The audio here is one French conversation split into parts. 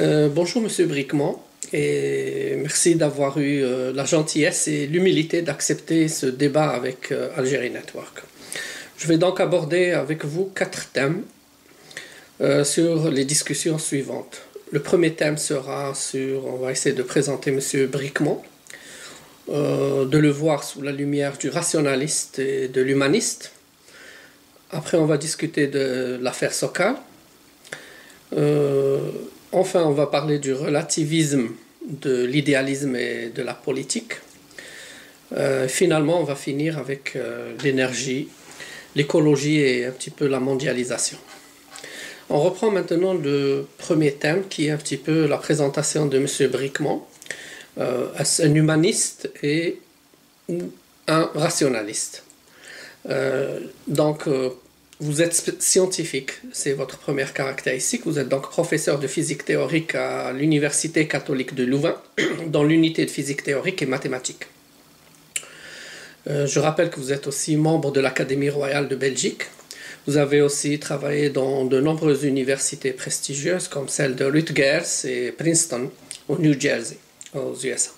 Bonjour Monsieur Bricmont et merci d'avoir eu la gentillesse et l'humilité d'accepter ce débat avec Algérie Network. Je vais donc aborder avec vous 4 thèmes sur les discussions suivantes. Le premier thème sera sur, on va essayer de présenter Monsieur Bricmont, de le voir sous la lumière du rationaliste et de l'humaniste. Après on va discuter de l'affaire Sokal. Enfin, on va parler du relativisme, de l'idéalisme et de la politique. Finalement, on va finir avec l'énergie, l'écologie et un petit peu la mondialisation. On reprend maintenant le premier thème qui est un petit peu la présentation de M. Bricmont, un humaniste et un rationaliste. Vous êtes scientifique, c'est votre première caractéristique. Vous êtes donc professeur de physique théorique à l'Université catholique de Louvain, dans l'unité de physique théorique et mathématiques. Je rappelle que vous êtes aussi membre de l'Académie royale de Belgique. Vous avez aussi travaillé dans de nombreuses universités prestigieuses, comme celle de Rutgers et Princeton, au New Jersey, aux USA.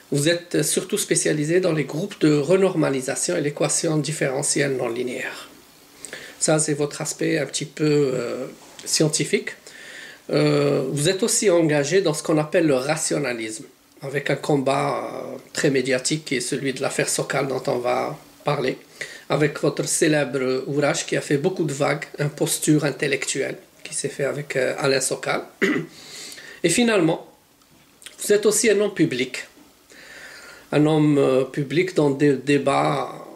Vous êtes surtout spécialisé dans les groupes de renormalisation et l'équation différentielle non linéaire. Ça, c'est votre aspect un petit peu scientifique. Vous êtes aussi engagé dans ce qu'on appelle le rationalisme, avec un combat très médiatique qui est celui de l'affaire Sokal dont on va parler, avec votre célèbre ouvrage qui a fait beaucoup de vagues, Imposture intellectuelle, qui s'est fait avec Alain Sokal. Et finalement, vous êtes aussi un homme public dans des débats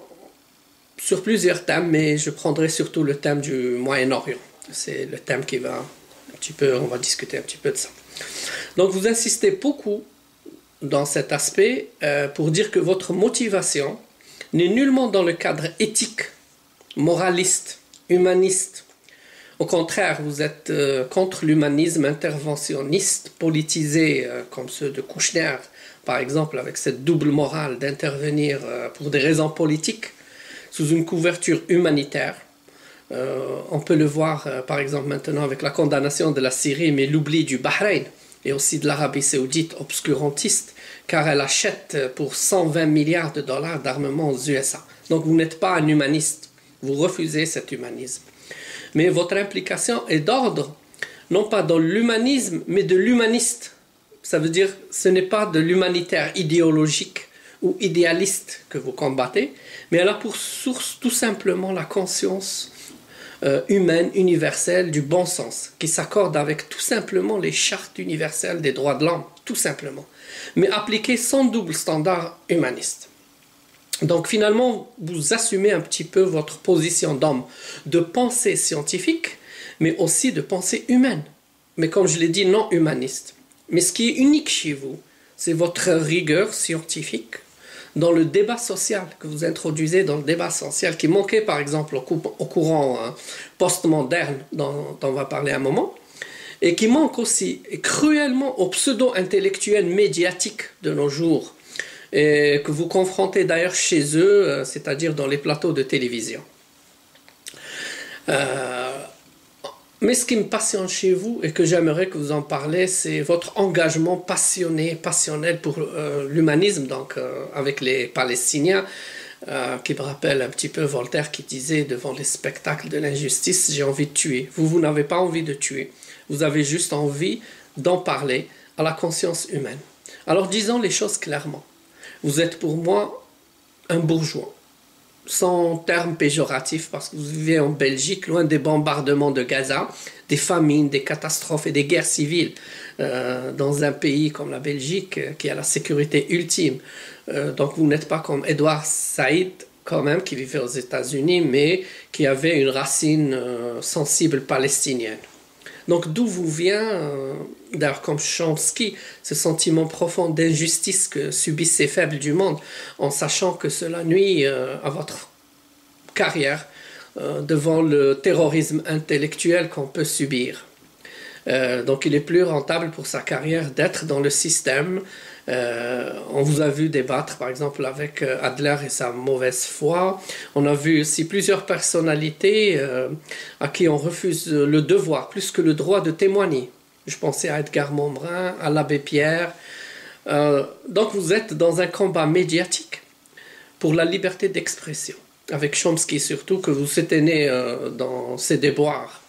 sur plusieurs thèmes, mais je prendrai surtout le thème du Moyen-Orient. C'est le thème qui va on va discuter un petit peu de ça. Donc vous insistez beaucoup dans cet aspect pour dire que votre motivation n'est nullement dans le cadre éthique, moraliste, humaniste. Au contraire, vous êtes contre l'humanisme interventionniste, politisé, comme ceux de Kouchner, par exemple, avec cette double morale d'intervenir pour des raisons politiques, sous une couverture humanitaire. On peut le voir par exemple maintenant avec la condamnation de la Syrie, mais l'oubli du Bahreïn et aussi de l'Arabie saoudite obscurantiste, car elle achète pour 120 milliards de dollars d'armement aux USA. Donc vous n'êtes pas un humaniste, vous refusez cet humanisme. Mais votre implication est d'ordre, non pas dans l'humanisme, mais de l'humaniste. Ça veut dire ce n'est pas de l'humanitaire idéologique ou idéaliste que vous combattez, mais elle a pour source tout simplement la conscience humaine, universelle, du bon sens, qui s'accorde avec tout simplement les chartes universelles des droits de l'homme, tout simplement, mais appliquée sans double standard humaniste. Donc finalement, vous assumez un petit peu votre position d'homme, de pensée scientifique, mais aussi de pensée humaine, mais comme je l'ai dit, non humaniste. Mais ce qui est unique chez vous, c'est votre rigueur scientifique, dans le débat social que vous introduisez dans le débat social, qui manquait par exemple au courant post-moderne dont on va parler un moment, et qui manque aussi cruellement aux pseudo-intellectuels médiatiques de nos jours, et que vous confrontez d'ailleurs chez eux, c'est-à-dire dans les plateaux de télévision. Mais ce qui me passionne chez vous et que j'aimerais que vous en parlez, c'est votre engagement passionnel pour l'humanisme, donc avec les Palestiniens, qui me rappelle un petit peu Voltaire qui disait devant les spectacles de l'injustice, j'ai envie de tuer. Vous n'avez pas envie de tuer, vous avez juste envie d'en parler à la conscience humaine. Alors disons les choses clairement. Vous êtes pour moi un bourgeois, sans terme péjoratif, parce que vous vivez en Belgique, loin des bombardements de Gaza, des famines, des catastrophes et des guerres civiles, dans un pays comme la Belgique, qui a la sécurité ultime. Donc vous n'êtes pas comme Edward Said, quand même, qui vivait aux États-Unis, mais qui avait une racine sensible palestinienne. Donc d'où vous vient, d'ailleurs comme Chomsky, ce sentiment profond d'injustice que subissent ces faibles du monde, en sachant que cela nuit à votre carrière devant le terrorisme intellectuel qu'on peut subir. Donc il est plus rentable pour sa carrière d'être dans le système. On vous a vu débattre par exemple avec Adler et sa mauvaise foi. On a vu aussi plusieurs personnalités à qui on refuse le devoir plus que le droit de témoigner. Je pensais à Edgar Montbrun, à l'abbé Pierre. Donc vous êtes dans un combat médiatique pour la liberté d'expression, avec Chomsky surtout, que vous soutenez dans ses déboires,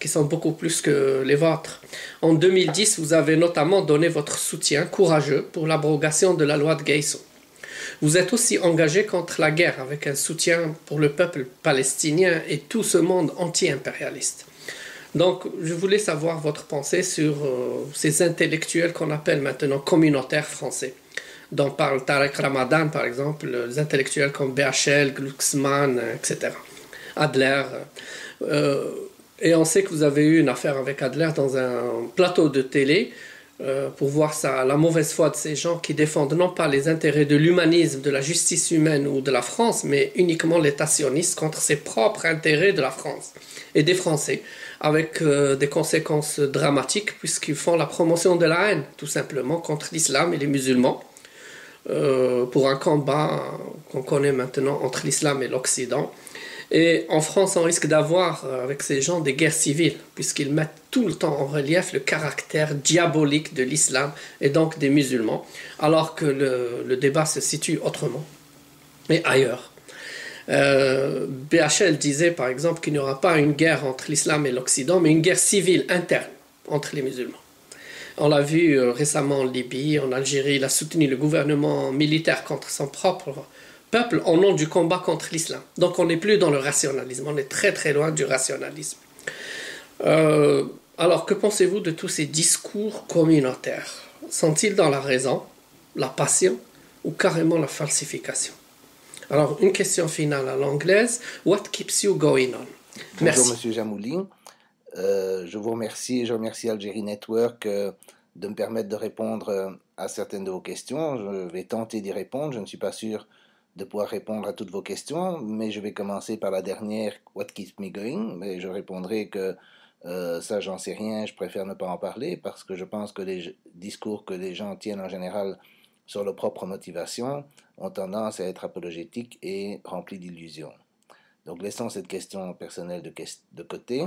qui sont beaucoup plus que les vôtres. En 2010, vous avez notamment donné votre soutien courageux pour l'abrogation de la loi de Gueïsso. Vous êtes aussi engagé contre la guerre avec un soutien pour le peuple palestinien et tout ce monde anti-impérialiste. Donc, je voulais savoir votre pensée sur ces intellectuels qu'on appelle maintenant communautaires français, dont parle Tarek Ramadan, par exemple, les intellectuels comme BHL, Glucksmann, etc. Adler. Et on sait que vous avez eu une affaire avec Adler dans un plateau de télé pour voir ça, la mauvaise foi de ces gens qui défendent non pas les intérêts de l'humanisme, de la justice humaine ou de la France, mais uniquement l'État sioniste contre ses propres intérêts de la France et des Français, avec des conséquences dramatiques puisqu'ils font la promotion de la haine, tout simplement, contre l'islam et les musulmans, pour un combat qu'on connaît maintenant entre l'islam et l'Occident. Et en France, on risque d'avoir, avec ces gens, des guerres civiles, puisqu'ils mettent tout le temps en relief le caractère diabolique de l'islam et donc des musulmans, alors que le débat se situe autrement et ailleurs. BHL disait par exemple qu'il n'y aura pas une guerre entre l'islam et l'Occident, mais une guerre civile interne entre les musulmans. On l'a vu récemment en Libye, en Algérie, il a soutenu le gouvernement militaire contre son propre peuple au nom du combat contre l'islam. Donc on n'est plus dans le rationalisme, on est très très loin du rationalisme. Alors que pensez-vous de tous ces discours communautaires? Sont-ils dans la raison, la passion ou carrément la falsification? Alors une question finale à l'anglaise. What keeps you going on? Merci. Bonjour Monsieur Jamouli. Je vous remercie, je remercie Algérie Network de me permettre de répondre à certaines de vos questions. Je vais tenter d'y répondre. Je ne suis pas sûr de pouvoir répondre à toutes vos questions, mais je vais commencer par la dernière, What keeps me going? Mais je répondrai que ça, j'en sais rien, je préfère ne pas en parler parce que je pense que les discours que les gens tiennent en général sur leur propre motivation ont tendance à être apologétiques et remplis d'illusions. Donc laissons cette question personnelle de côté.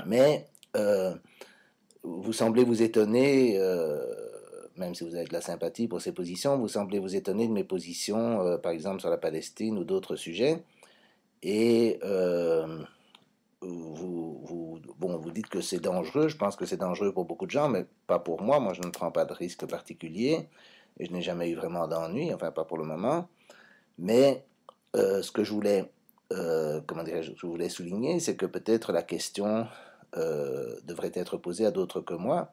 Mais vous semblez vous étonner, même si vous avez de la sympathie pour ces positions, vous semblez vous étonner de mes positions, par exemple sur la Palestine ou d'autres sujets. Et vous dites que c'est dangereux. Je pense que c'est dangereux pour beaucoup de gens, mais pas pour moi. Moi, je ne prends pas de risque particulier. Et je n'ai jamais eu vraiment d'ennui, enfin pas pour le moment. Mais ce que je voulais, je voulais souligner, c'est que peut-être la question devrait être posée à d'autres que moi,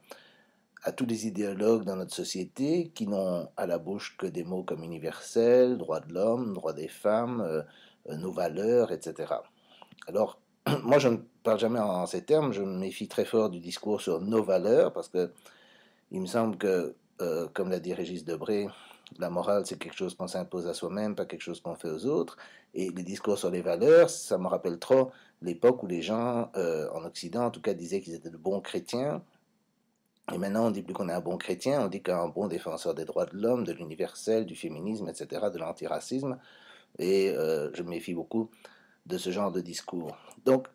à tous les idéologues dans notre société qui n'ont à la bouche que des mots comme universel, droit de l'homme, droit des femmes, nos valeurs, etc. Alors, moi, je ne parle jamais en ces termes, je me méfie très fort du discours sur nos valeurs, parce que il me semble que, comme l'a dit Régis Debray, la morale, c'est quelque chose qu'on s'impose à soi-même, pas quelque chose qu'on fait aux autres. Et les discours sur les valeurs, ça me rappelle trop l'époque où les gens, en Occident, en tout cas, disaient qu'ils étaient de bons chrétiens. Et maintenant, on dit plus qu'on est un bon chrétien, on dit qu'un bon défenseur des droits de l'homme, de l'universel, du féminisme, etc., de l'antiracisme. Et je me méfie beaucoup de ce genre de discours. Donc,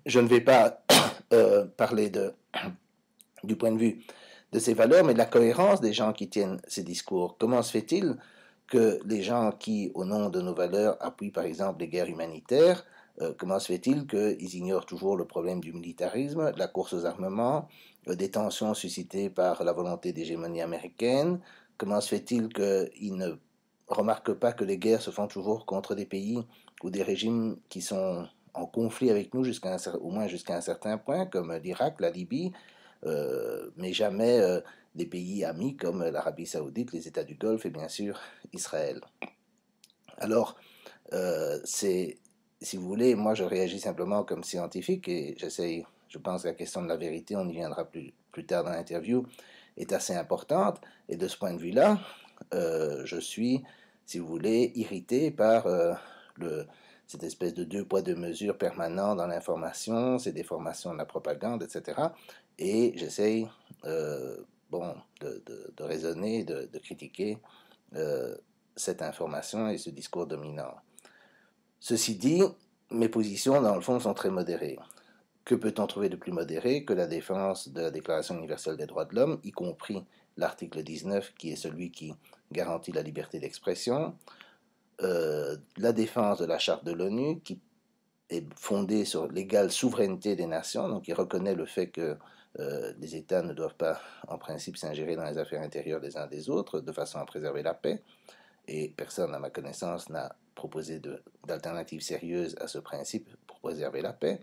je ne vais pas parler du point de vue de ces valeurs, mais de la cohérence des gens qui tiennent ces discours. Comment se fait-il que les gens qui, au nom de nos valeurs, appuient par exemple les guerres humanitaires, comment se fait-il qu'ils ignorent toujours le problème du militarisme, de la course aux armements, des tensions suscitées par la volonté d'hégémonie américaine? Comment se fait-il qu'ils ne remarquent pas que les guerres se font toujours contre des pays ou des régimes qui sont en conflit avec nous au moins jusqu'à un certain point, comme l'Irak, la Libye, mais jamais des pays amis comme l'Arabie Saoudite, les États du Golfe et bien sûr Israël. Alors, si vous voulez, moi je réagis simplement comme scientifique et j'essaye, je pense que la question de la vérité, on y viendra plus tard dans l'interview, est assez importante. Et de ce point de vue-là, je suis, si vous voulez, irrité par cette espèce de deux poids deux mesures permanent dans l'information, ces déformations de la propagande, etc. Et j'essaye de raisonner, de critiquer cette information et ce discours dominant. Ceci dit, mes positions, dans le fond, sont très modérées. que peut-on trouver de plus modéré que la défense de la Déclaration universelle des droits de l'homme, y compris l'article 19 qui est celui qui garantit la liberté d'expression, la défense de la charte de l'ONU qui est fondée sur l'égale souveraineté des nations, donc qui reconnaît le fait que les États ne doivent pas, en principe, s'ingérer dans les affaires intérieures des uns des autres de façon à préserver la paix. Et personne, à ma connaissance, n'a proposé d'alternative sérieuse à ce principe pour préserver la paix.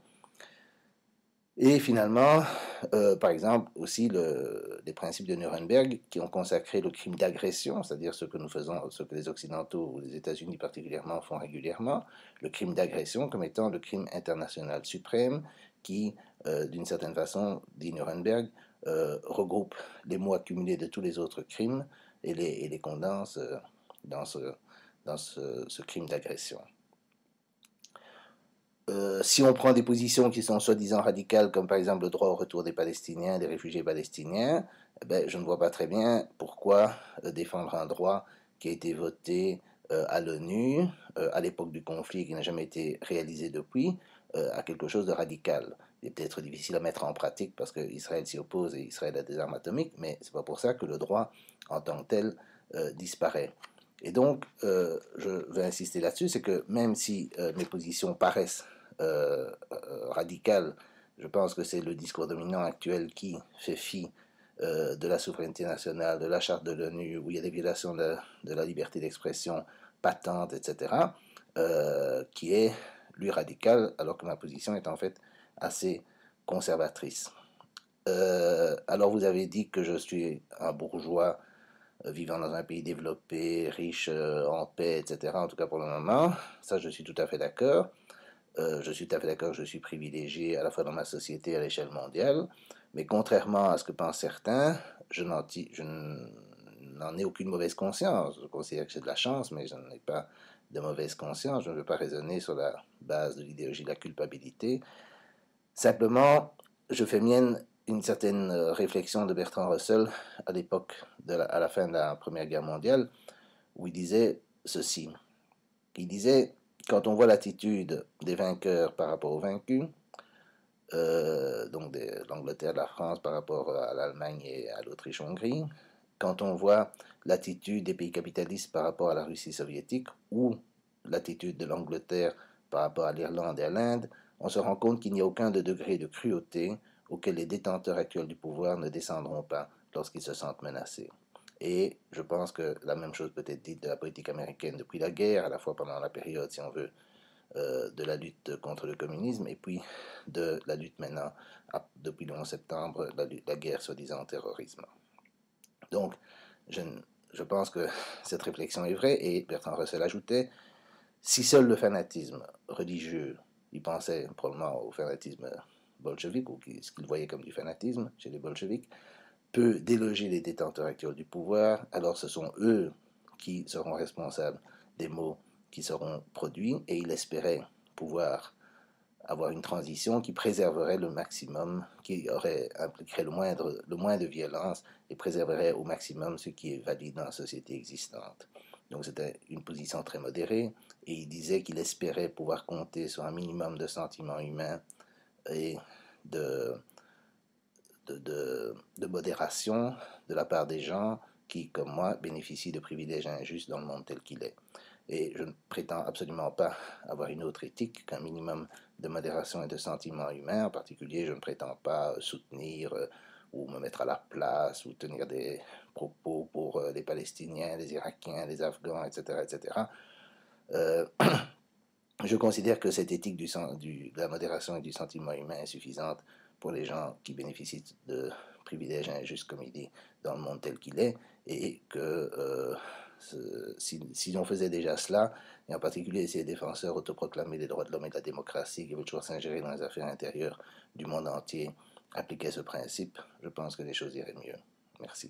Et finalement, par exemple, aussi les principes de Nuremberg qui ont consacré le crime d'agression, c'est-à-dire ce que nous faisons, ce que les Occidentaux ou les États-Unis particulièrement font régulièrement, le crime d'agression comme étant le crime international suprême qui, d'une certaine façon, dit Nuremberg, regroupe les mots accumulés de tous les autres crimes et les condense dans ce crime d'agression. Si on prend des positions qui sont soi-disant radicales, comme par exemple le droit au retour des Palestiniens, des réfugiés palestiniens, je ne vois pas très bien pourquoi défendre un droit qui a été voté à l'ONU à l'époque du conflit, qui n'a jamais été réalisé depuis, à quelque chose de radical. Il est peut-être difficile à mettre en pratique parce qu'Israël s'y oppose et Israël a des armes atomiques, mais c'est pas pour ça que le droit en tant que tel disparaît. Et donc, je vais insister là-dessus, c'est que même si mes positions paraissent radicales, je pense que c'est le discours dominant actuel qui fait fi de la souveraineté nationale, de la charte de l'ONU, où il y a des violations de la liberté d'expression patentes, etc., qui est, lui, radical, alors que ma position est en fait assez conservatrice. Alors vous avez dit que je suis un bourgeois vivant dans un pays développé, riche, en paix, etc., en tout cas pour le moment. Ça, je suis tout à fait d'accord. Je suis tout à fait d'accord que je suis privilégié à la fois dans ma société et à l'échelle mondiale, mais contrairement à ce que pensent certains, je n'en ai aucune mauvaise conscience. Je considère que j'ai de la chance, mais je n'en ai pas de mauvaise conscience. Je ne veux pas raisonner sur la base de l'idéologie de la culpabilité. Simplement, je fais mienne une certaine réflexion de Bertrand Russell à l'époque, à la fin de la Première Guerre mondiale, où il disait ceci. Il disait, quand on voit l'attitude des vainqueurs par rapport aux vaincus, donc de l'Angleterre, de la France par rapport à l'Allemagne et à l'Autriche-Hongrie, quand on voit l'attitude des pays capitalistes par rapport à la Russie soviétique ou l'attitude de l'Angleterre par rapport à l'Irlande et à l'Inde, on se rend compte qu'il n'y a aucun degré de cruauté auquel les détenteurs actuels du pouvoir ne descendront pas lorsqu'ils se sentent menacés. Et je pense que la même chose peut être dite de la politique américaine depuis la guerre, à la fois pendant la période, si on veut, de la lutte contre le communisme, et puis de la lutte maintenant, depuis le 11 septembre, la guerre soi-disant au terrorisme. Donc, je pense que cette réflexion est vraie, et Bertrand Russell ajoutait, si seul le fanatisme religieux, il pensait probablement au fanatisme bolchevique, ou ce qu'il voyait comme du fanatisme chez les bolcheviques, peut déloger les détenteurs actuels du pouvoir, alors ce sont eux qui seront responsables des maux qui seront produits, et il espérait pouvoir avoir une transition qui préserverait le maximum, qui impliquerait le moins de violence et préserverait au maximum ce qui est valide dans la société existante. Donc c'était une position très modérée, et il disait qu'il espérait pouvoir compter sur un minimum de sentiments humains et de modération de la part des gens qui, comme moi, bénéficient de privilèges injustes dans le monde tel qu'il est. Et je ne prétends absolument pas avoir une autre éthique qu'un minimum de modération et de sentiments humains. En particulier, je ne prétends pas soutenir ou me mettre à la place ou tenir des propos pour les Palestiniens, les Irakiens, les Afghans, etc. etc. Je considère que cette éthique de la modération et du sentiment humain est suffisante pour les gens qui bénéficient de privilèges injustes, comme il dit, dans le monde tel qu'il est, et que si on faisait déjà cela, et en particulier ces défenseurs autoproclamés des droits de l'homme et de la démocratie, qui veulent toujours s'ingérer dans les affaires intérieures du monde entier, appliquaient ce principe, je pense que les choses iraient mieux. Merci.